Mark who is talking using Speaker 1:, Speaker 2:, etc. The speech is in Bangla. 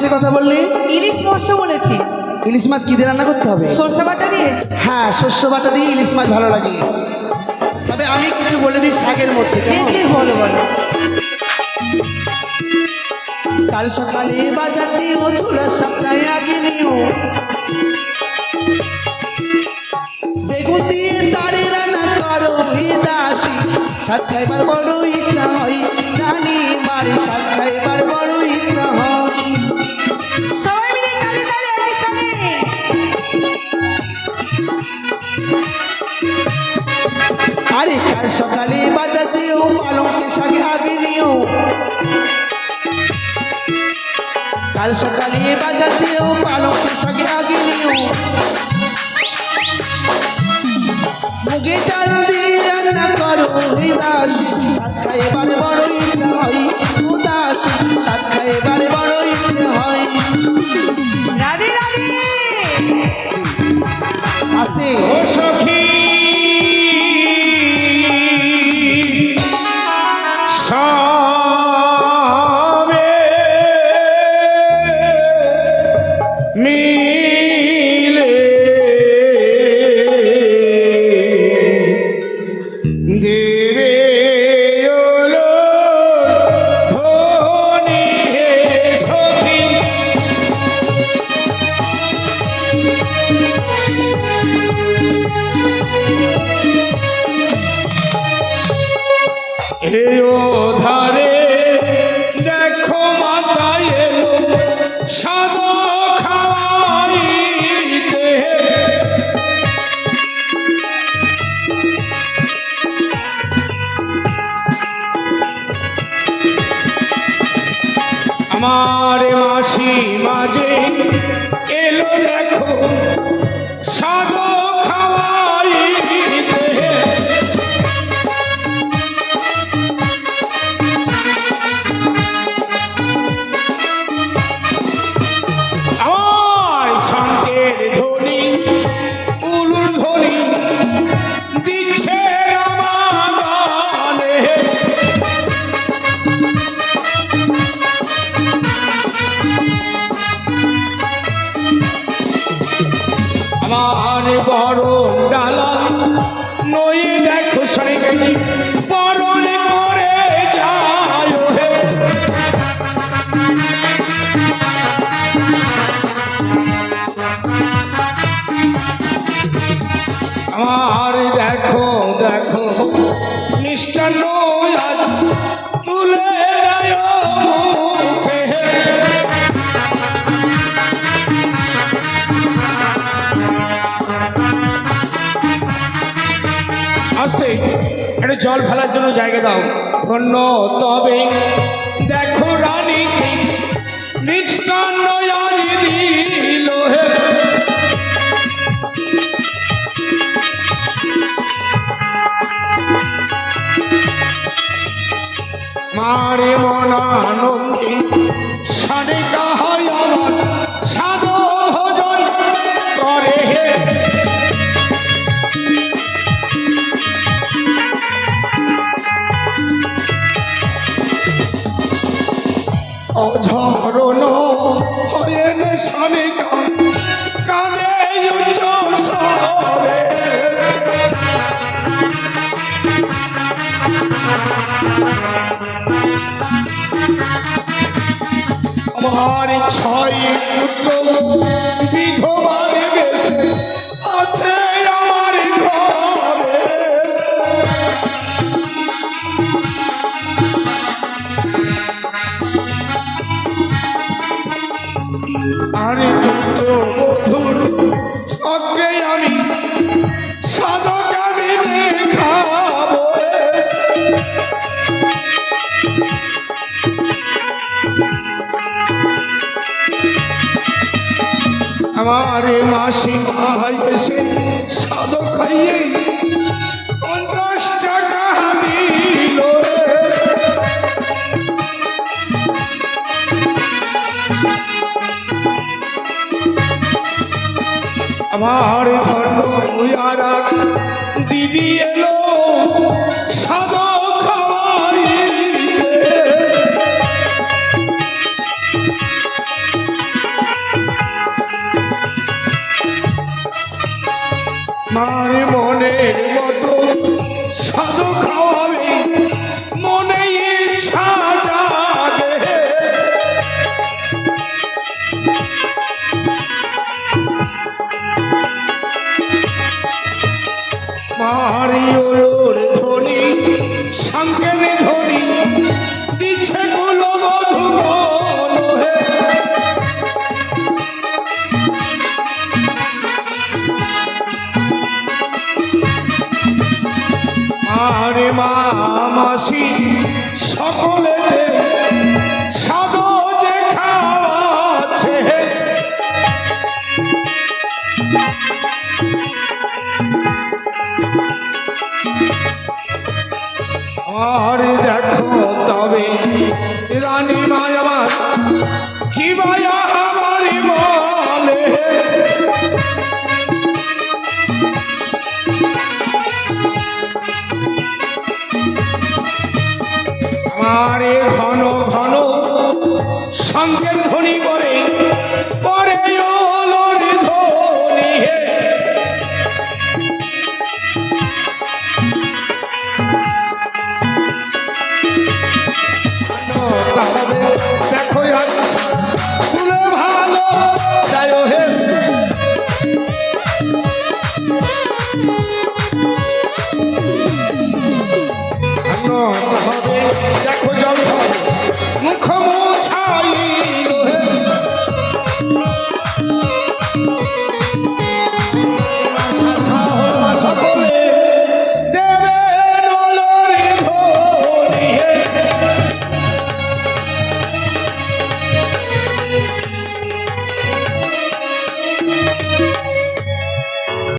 Speaker 1: মাছের কথা বললি?
Speaker 2: ইলিশ মৎস্য বলেছি।
Speaker 1: ইলিশ মাছ কি দিয়ে রান্না করতে হবে?
Speaker 2: সরষে বাটা দিয়ে।
Speaker 1: হ্যাঁ, শস্য বাটা দিয়ে ইলিশ মাছ ভালো লাগে। তবে আমি কিছু বলে দিই শাকের মধ্যে।
Speaker 2: বেশ বেশ, বলো বলো।
Speaker 1: কাল সকালে বাজাতে ও ছোড়া সপ্তাহে আগে নিও, বেগুন দিয়ে তারে রান্না করো দাসী, শাক খাইবার বড় ইচ্ছা হয় জানি মারে, শাক খাইবার বড় ইচ্ছা হয়।
Speaker 2: সবাই মিলে তালে তালে একসাথে।
Speaker 1: আরে কাল সকালে বাজাতে ও পালংকে শাক আগে নিও, কাল সকালে বাজাতে ও পালংকে শাক আগে নিও, মুগে ডাল দিয়ে রান্না করো দাসী, শাক খাইবার বড় ইচ্ছা হয় উদাসী, শাক খাইবার বড় ইচ্ছা হয়।
Speaker 2: রাধে রাধে।
Speaker 1: আছে
Speaker 3: ও সখী সবে মিলে দেবে ওলো ধনী হে সখী, এও ধারে দেখো মাতায় এলো সাদ খাওয়াইতে, আমার মাসি মাঝে এলো দেখো সাদ খাওয়াইতে, আমার শঙ্কের ধ্বনি উলুর ধ্বনি দিচ্ছে রামাগানে, আমার বড় ডালা নয়ে দেখো সঙ্গে বরণ করে যায় হে, আমার দেখো দেখো মিষ্টান্ন আজ তুলে দেয় মুখে, আস্তে একটু জল ফেলার জন্য জায়গা দাও। ধন্য তবে দেখো রানী মিষ্টান্ন আজ দিল হে, মারে মনানন্দে সারে কাহাই আমার সাধ ভোজন করে হে, অঝরণ হয়ে সারে কাঁদে উচ্চ স্বরে, আমার ছয় পুত্র বিধবার বেশে আছে আমার ঘরে, আরে পুত্র বধুর সঙ্গে আমি সাধক আমি খাবো, আমার মাসি ভাই এসে সাধক খাইয়ে 50 টাকা দিল, আমার ধন্য ভুয়ারা দিদি এলো সাধক খাওয়াইতে, মনের মতো সাধু খাওয়াবে মনে ইচ্ছা জাগে মারি ওলোর ধ্বনি শঙ্কের ধ্বনি দিচ্ছে গুলো মধু হে আরে মা মাসি সকলে সাধু যে খাওয়াছে আর দেখো তবে রানী মা আমার কি ভাইয়া আমার বলে আমার